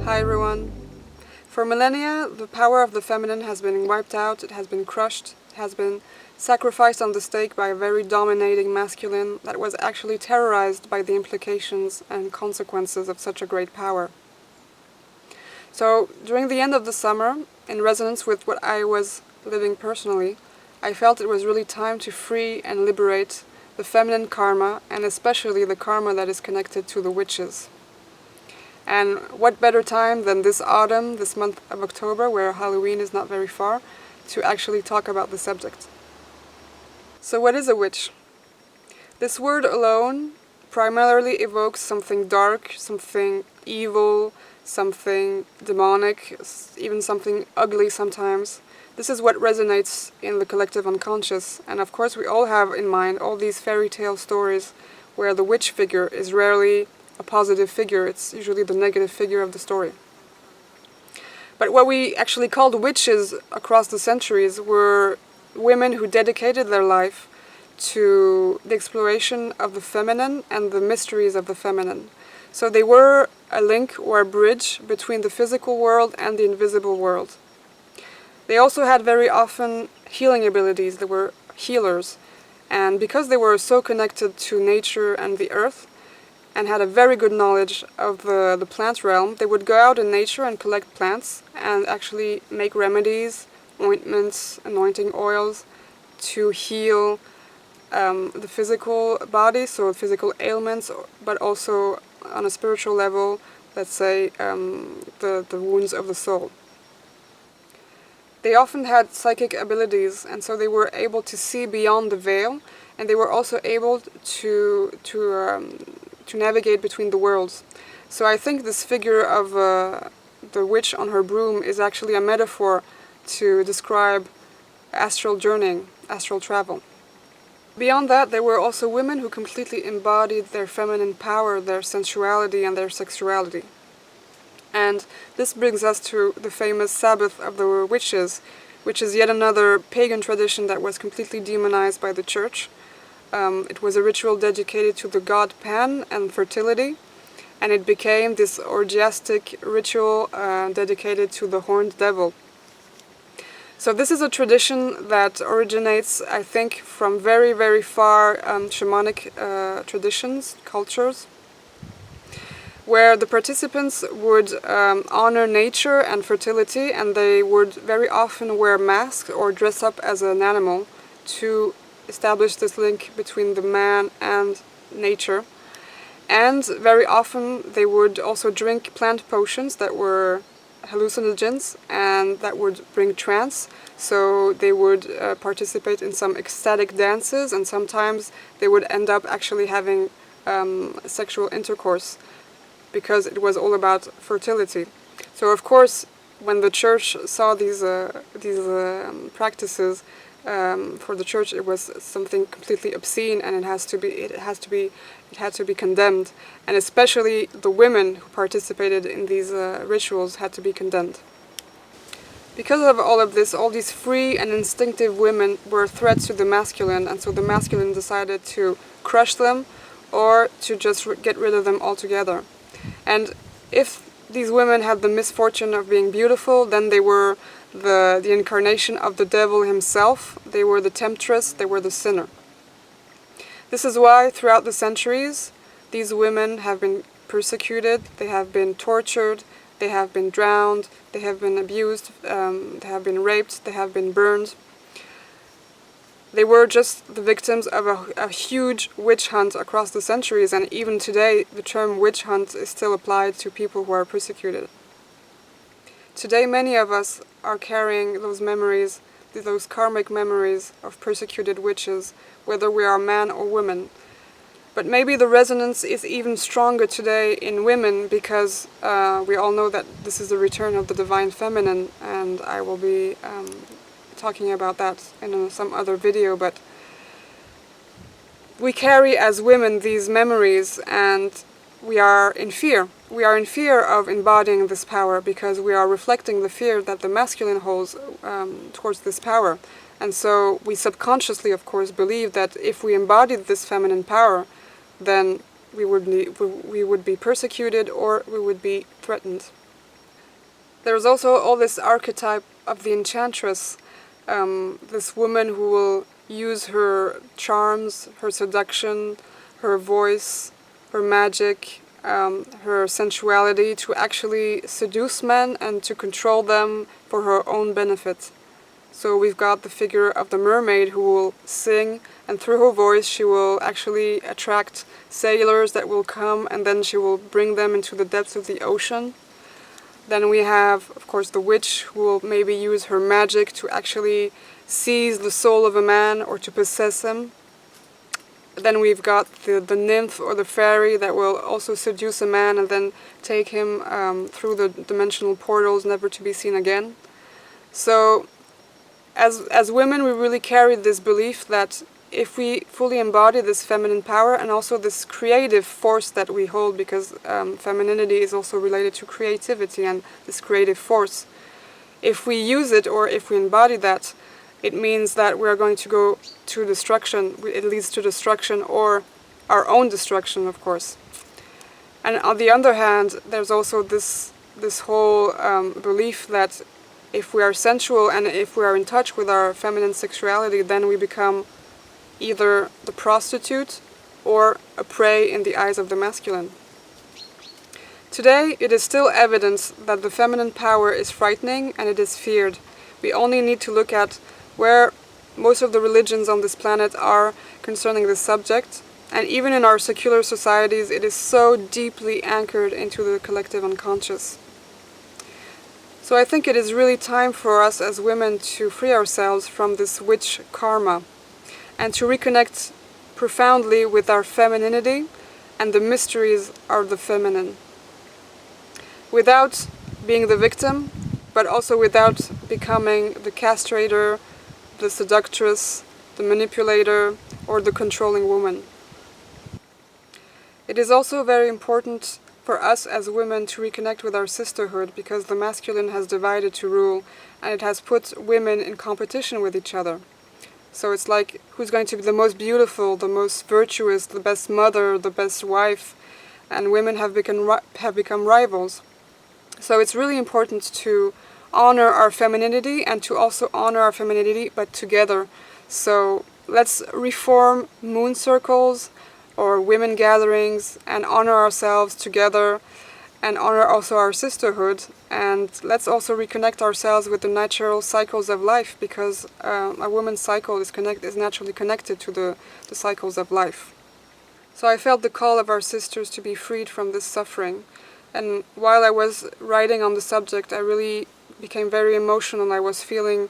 Hi everyone. For millennia, the power of the feminine has been wiped out, it has been crushed, it has been sacrificed on the stake by a very dominating masculine that was actually terrorized by the implications and consequences of such a great power. So, during the end of the summer, in resonance with what I was living personally, I felt it was really time to free and liberate the feminine karma, and especially the karma that is connected to the witches. And what better time than this autumn, this month of October, where Halloween is not very far, to actually talk about the subject. So what is a witch? This word alone primarily evokes something dark, something evil, something demonic, even something ugly sometimes. This is what resonates in the collective unconscious, and of course we all have in mind all these fairy tale stories where the witch figure is rarely a positive figure, it's usually the negative figure of the story. But what we actually called witches across the centuries were women who dedicated their life to the exploration of the feminine and the mysteries of the feminine. So they were a link or a bridge between the physical world and the invisible world. They also had very often healing abilities, they were healers. And because they were so connected to nature and the earth, and had a very good knowledge of the plant realm, they would go out in nature and collect plants and actually make remedies, ointments, anointing oils to heal the physical body, so physical ailments, but also on a spiritual level, let's say the wounds of the soul. They often had psychic abilities, and so they were able to see beyond the veil, and they were also able to navigate between the worlds. So I think this figure of the witch on her broom is actually a metaphor to describe astral journeying, astral travel. Beyond that, there were also women who completely embodied their feminine power, their sensuality and their sexuality. And this brings us to the famous Sabbath of the witches, which is yet another pagan tradition that was completely demonized by the church. It was a ritual dedicated to the god Pan and fertility, and it became this orgiastic ritual dedicated to the horned devil. So this is a tradition that originates, I think, from very, very far shamanic traditions, cultures, where the participants would honor nature and fertility, and they would very often wear masks or dress up as an animal to establish this link between the man and nature. And very often they would also drink plant potions that were hallucinogens and that would bring trance. So they would participate in some ecstatic dances, and sometimes they would end up actually having sexual intercourse because it was all about fertility. So of course, when the church saw these practices, for the church it was something completely obscene, and it had to be condemned, and especially the women who participated in these rituals had to be condemned. Because of all of this, all these free and instinctive women were threats to the masculine, and so the masculine decided to crush them or to just get rid of them altogether. And if these women had the misfortune of being beautiful, then they were the incarnation of the devil himself. They were the temptress, they were the sinner. This is why throughout the centuries these women have been persecuted, they have been tortured, they have been drowned, they have been abused, they have been raped, they have been burned. They were just the victims of a huge witch hunt across the centuries, and even today the term witch hunt is still applied to people who are persecuted. Today many of us are carrying those memories, those karmic memories of persecuted witches, whether we are man or woman. But maybe the resonance is even stronger today in women because we all know that this is the return of the divine feminine, and I will be talking about that in some other video. But we carry as women these memories, and we are in fear. We are in fear of embodying this power because we are reflecting the fear that the masculine holds towards this power. And so we subconsciously, of course, believe that if we embodied this feminine power, then we would be persecuted or we would be threatened. There's also all this archetype of the enchantress, this woman who will use her charms, her seduction, her voice, her magic, her sensuality to actually seduce men and to control them for her own benefit. So we've got the figure of the mermaid who will sing, and through her voice she will actually attract sailors that will come, and then she will bring them into the depths of the ocean. Then we have, of course, the witch who will maybe use her magic to actually seize the soul of a man or to possess him. Then we've got the nymph or the fairy that will also seduce a man and then take him through the dimensional portals, never to be seen again. So as women, we really carry this belief that if we fully embody this feminine power and also this creative force that we hold, because femininity is also related to creativity and this creative force, if we use it or if we embody that, it means that we're going to go to destruction. It leads to destruction or our own destruction, of course. And on the other hand, there's also this whole belief that if we are sensual and if we are in touch with our feminine sexuality, then we become either the prostitute or a prey in the eyes of the masculine. Today, it is still evident that the feminine power is frightening and it is feared. We only need to look at where most of the religions on this planet are concerning this subject, and even in our secular societies, it is so deeply anchored into the collective unconscious. So I think it is really time for us as women to free ourselves from this witch karma and to reconnect profoundly with our femininity and the mysteries of the feminine. Without being the victim, but also without becoming the castrator, the seductress, the manipulator, or the controlling woman. It is also very important for us as women to reconnect with our sisterhood, because the masculine has divided to rule and it has put women in competition with each other. So it's like, who's going to be the most beautiful, the most virtuous, the best mother, the best wife, and women have become rivals. So it's really important to honor our femininity and to also honor our femininity, but together. So let's reform moon circles or women gatherings and honor ourselves together and honor also our sisterhood. And let's also reconnect ourselves with the natural cycles of life, because a woman's cycle is naturally connected to the cycles of life. So I felt the call of our sisters to be freed from this suffering. And while I was writing on the subject, I really became very emotional. I was feeling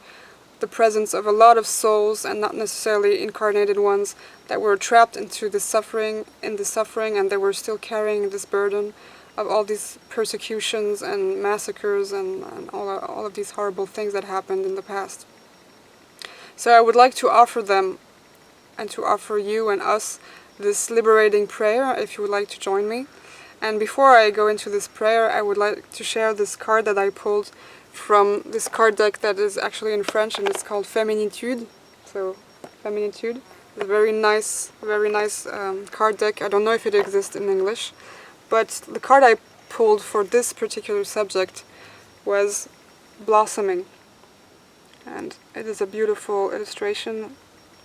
the presence of a lot of souls, and not necessarily incarnated ones, that were trapped into the suffering, and they were still carrying this burden of all these persecutions and massacres and all of these horrible things that happened in the past. So I would like to offer them, and to offer you and us, this liberating prayer, if you would like to join me. And before I go into this prayer, I would like to share this card that I pulled from this card deck that is actually in French, and it's called Femininitude. So, Femininitude. It's a very nice card deck. I don't know if it exists in English, but the card I pulled for this particular subject was Blossoming. And it is a beautiful illustration.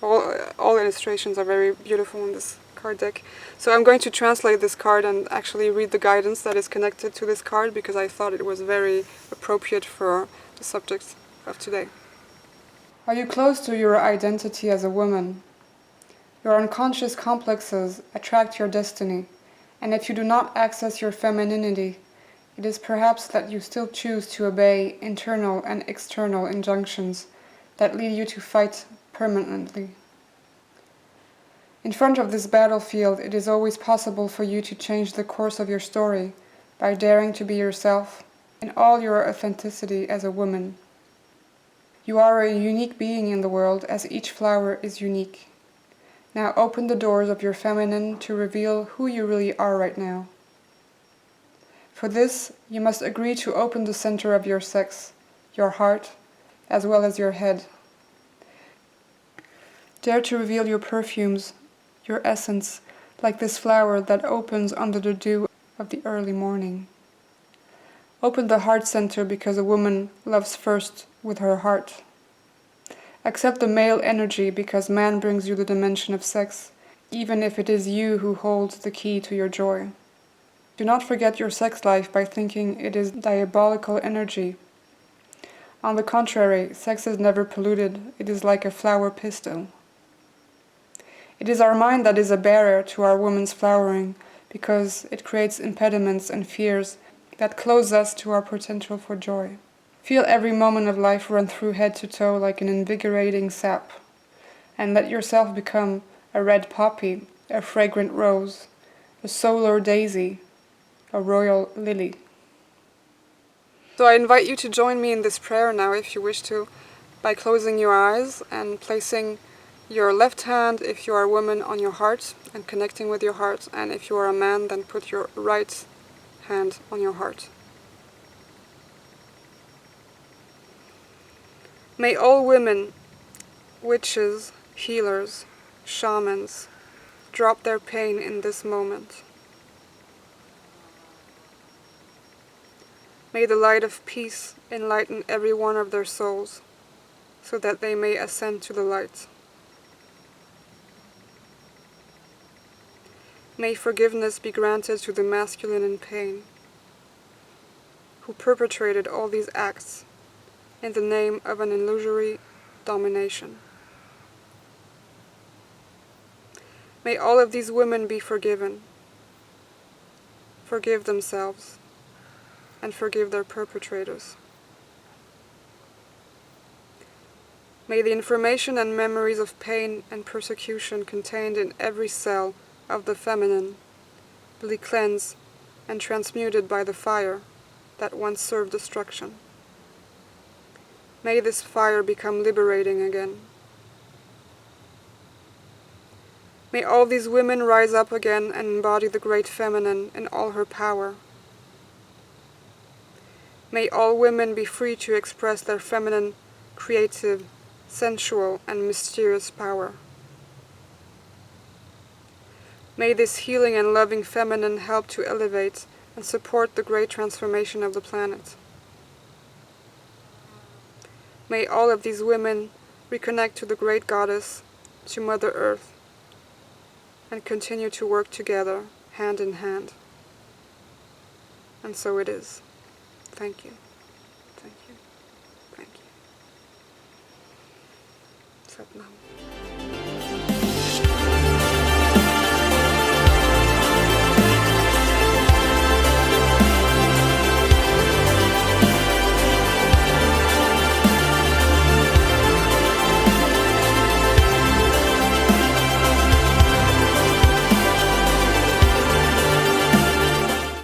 All illustrations are very beautiful in this card deck. So I'm going to translate this card and actually read the guidance that is connected to this card, because I thought it was very appropriate for the subject of today. Are you close to your identity as a woman? Your unconscious complexes attract your destiny, and if you do not access your femininity, it is perhaps that you still choose to obey internal and external injunctions that lead you to fight permanently. In front of this battlefield, it is always possible for you to change the course of your story by daring to be yourself in all your authenticity as a woman. You are a unique being in the world, as each flower is unique. Now open the doors of your feminine to reveal who you really are right now. For this, you must agree to open the center of your sex, your heart, as well as your head. Dare to reveal your perfumes, your essence, like this flower that opens under the dew of the early morning. Open the heart center because a woman loves first with her heart. Accept the male energy because man brings you the dimension of sex, even if it is you who holds the key to your joy. Do not forget your sex life by thinking it is diabolical energy. On the contrary, sex is never polluted, it is like a flower pistil. It is our mind that is a barrier to our woman's flowering, because it creates impediments and fears that close us to our potential for joy. Feel every moment of life run through head to toe like an invigorating sap, and let yourself become a red poppy, a fragrant rose, a solar daisy, a royal lily. So I invite you to join me in this prayer now, if you wish to, by closing your eyes and placing your left hand, if you are a woman, on your heart and connecting with your heart, and if you are a man, then put your right hand on your heart. May all women, witches, healers, shamans, drop their pain in this moment. May the light of peace enlighten every one of their souls, so that they may ascend to the light. May forgiveness be granted to the masculine in pain, who perpetrated all these acts in the name of an illusory domination. May all of these women be forgiven, forgive themselves, and forgive their perpetrators. May the information and memories of pain and persecution contained in every cell of the feminine be cleansed and transmuted by the fire that once served destruction. May this fire become liberating again. May all these women rise up again and embody the great feminine in all her power. May all women be free to express their feminine, creative, sensual, and mysterious power. May this healing and loving feminine help to elevate and support the great transformation of the planet. May all of these women reconnect to the great goddess, to Mother Earth, and continue to work together, hand in hand. And so it is. Thank you. Thank you. Thank you. Sat Nam.